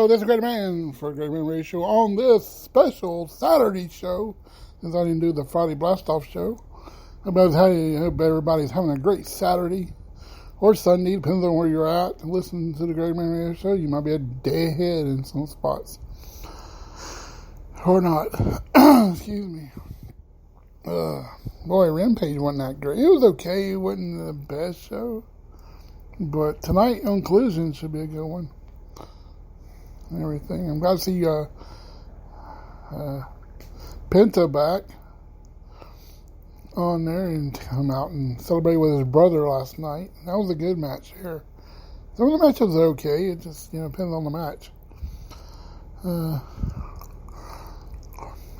Hello, this is Great Man for Great Man Radio Show on this special Saturday show, since I didn't do the Friday Blast Off show. Hope everybody's having a great Saturday or Sunday, depends on where you're at. Listening to the Great Man Radio Show, you might be a day ahead in some spots. Or not. Excuse me. Boy, Rampage wasn't that great. It was okay. It wasn't the best show. But tonight on Collision should be a good one. And everything. I'm glad to see Penta back on there and come out and celebrate with his brother last night. That was a good match here. Some of the matches are okay. It just, depends on the match.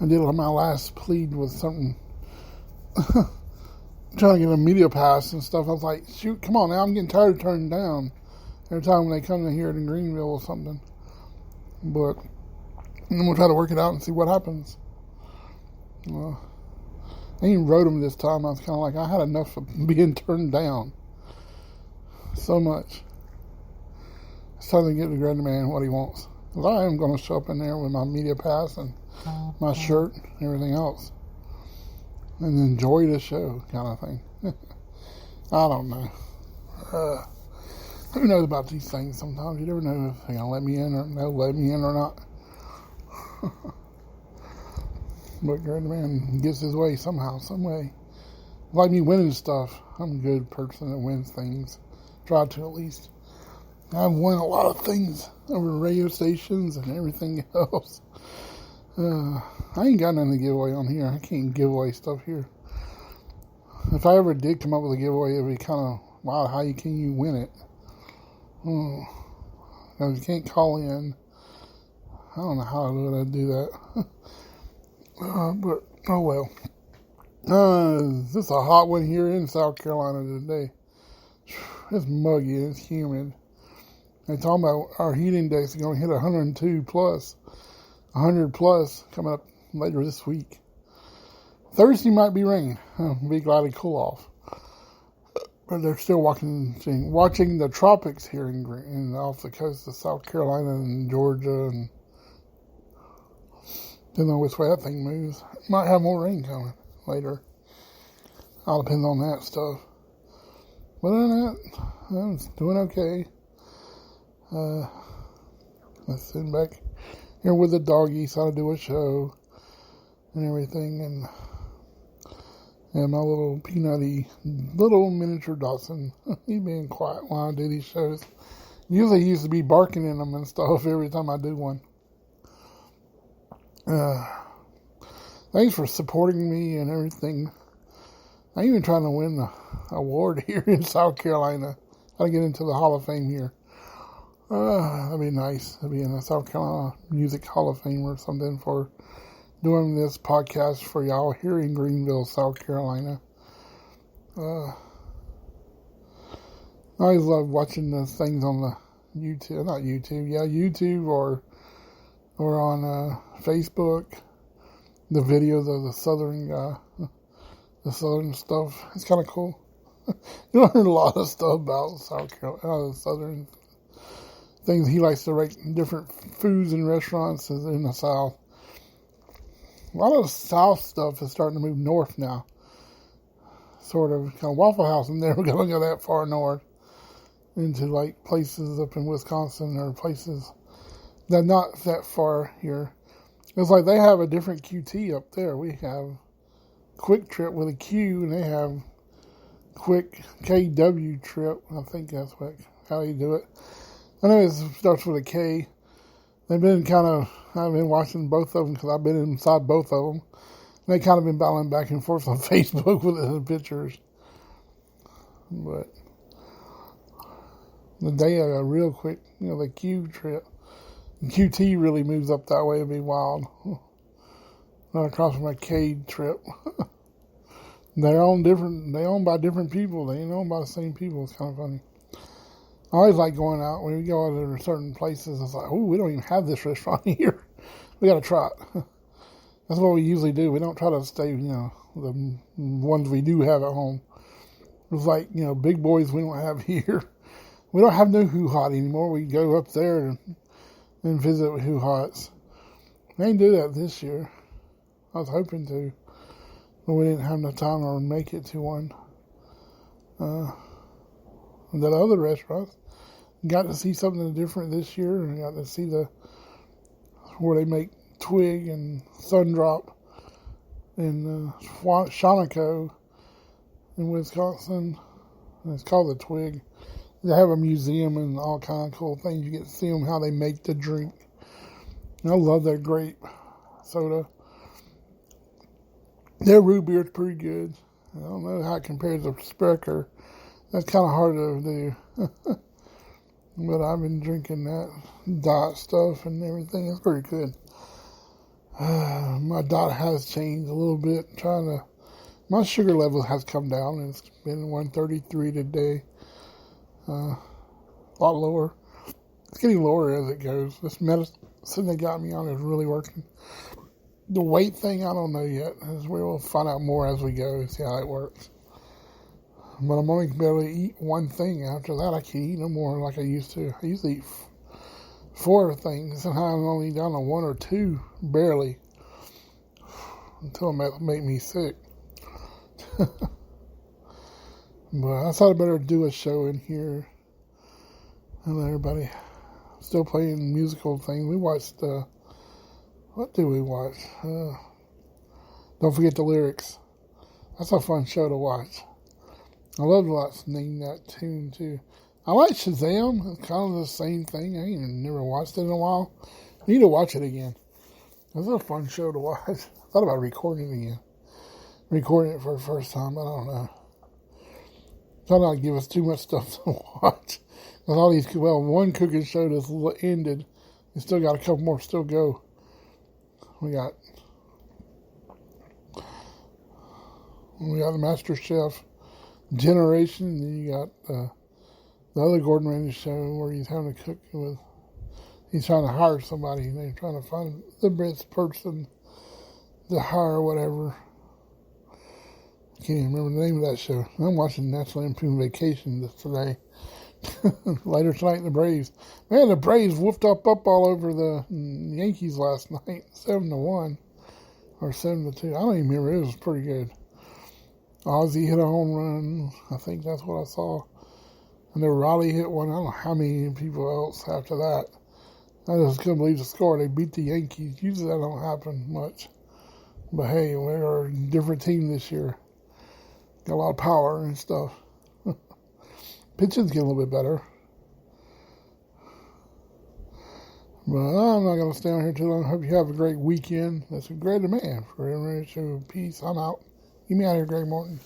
I did my last plead with something. Trying to get a media pass and stuff. I was like, shoot, come on now. I'm getting tired of turning down every time when they come in here in Greenville or something. But then we'll try to work it out and see what happens. I even wrote them this time. I was kind of like, I had enough of being turned down so much. It's time to get the Great Man what he wants. Because I am going to show up in there with my media pass and my shirt and everything else. And enjoy the show kind of thing. I don't know. Who knows about these things sometimes? You never know if they're going to let me in or they'll let me in or not. But Great Man gets his way somehow, some way. Like me winning stuff. I'm a good person that wins things. Try to at least. I've won a lot of things over radio stations and everything else. I ain't got nothing to give away on here. I can't give away stuff here. If I ever did come up with a giveaway, it would be kind of, wow, how can you win it? Because you can't call in. I don't know how would I do that. But, oh well. This is a hot one here in South Carolina today. It's muggy and it's humid. They're talking about our heat index is going to hit 102 plus. 100 plus coming up later this week. Thursday might be rain. I'll be glad to cool off. But they're still watching the tropics here in off the coast of South Carolina and Georgia, and don't know which way that thing moves. Might have more rain coming later. All depends on that stuff. But other than that, I'm doing okay. Let's sit back here with the doggies, how to do a show and everything, and my little peanutty, little miniature Dawson. He's being quiet while I do these shows. Usually he used to be barking in them and stuff every time I do one. Thanks for supporting me and everything. I'm even trying to win the award here in South Carolina. How to get into the Hall of Fame here. That'd be nice. That'd be in the South Carolina Music Hall of Fame or something for doing this podcast for y'all here in Greenville, South Carolina. I always love watching the things on the YouTube, not YouTube, yeah, YouTube or on Facebook. The videos of the Southern guy, the Southern stuff. It's kind of cool. You learn a lot of stuff about South Carolina, the Southern things. He likes to rate different foods and restaurants in the South. A lot of the South stuff is starting to move north now. Sort of, kind of Waffle House, and never going to go that far north into like places up in Wisconsin or places that not that far here. It's like they have a different QT up there. We have Quick Trip with a Q, and they have Quick KW Trip. I think that's how you do it. I know it starts with a K. I've been watching both of them because I've been inside both of them. They kind of been battling back and forth on Facebook with the pictures. But the day of a real quick, the Q trip, the QT really moves up that way. It'd be wild. Not across from a K trip. They're owned by different people. They ain't owned by the same people. It's kind of funny. I always like going out. When we go out to certain places, it's like, oh, we don't even have this restaurant here. We got to try it. That's what we usually do. We don't try to stay, the ones we do have at home. It's like, big boys we don't have here. We don't have no hoo-ha anymore. We go up there and and visit with Who Hots. I didn't do that this year. I was hoping to, but we didn't have enough time to make it to one. And that other restaurants, got to see something different this year, and got to see where they make Twig and Sundrop in Shawnico in Wisconsin. And it's called the Twig. They have a museum and all kind of cool things. You get to see them, how they make the drink. And I love their grape soda. Their root beer is pretty good. I don't know how it compares to Spreaker. That's kind of hard to do. But I've been drinking that diet stuff and everything. It's pretty good. My diet has changed a little bit. My sugar level has come down. And it's been 133 today. A lot lower. It's getting lower as it goes. This medicine they got me on is really working. The weight thing, I don't know yet. We'll find out more as we go and see how it works. But I'm only going to be able to eat one thing. After that, I can't eat no more like I used to. I used to eat 4 things. Somehow I'm only down to 1 or 2, barely. Until it make me sick. But I thought I better do a show in here. And let everybody still playing musical things. We watched, what did we watch? Don't Forget the Lyrics. That's a fun show to watch. I love listening to that tune too. I like Shazam. It's kind of the same thing. I ain't never watched it in a while. I need to watch it again. It's a fun show to watch. I thought about recording it again. Recording it for the first time, but I don't know. Try not to give us too much stuff to watch. With all these, one cooking show that's ended. We still got a couple more still go. We got the Master Chef Generation, and then you got the other Gordon Ramsay show where he's having to cook with. He's trying to hire somebody, and they're trying to find the best person to hire or whatever. I can't even remember the name of that show. I'm watching National Lampoon Vacation today. Later tonight, the Braves. Man, the Braves whooped up all over the Yankees last night, 7-1 or 7-2. I don't even remember. It was pretty good. Ozzy hit a home run. I think that's what I saw. And then Raleigh hit one. I don't know how many people else after that. I just couldn't believe the score. They beat the Yankees. Usually that don't happen much. But hey, we're a different team this year. Got a lot of power and stuff. Pitching's getting a little bit better. But I'm not going to stay on here too long. Hope you have a great weekend. That's a great demand for every show. Peace. I'm out. Get me out of here, Greg Morton.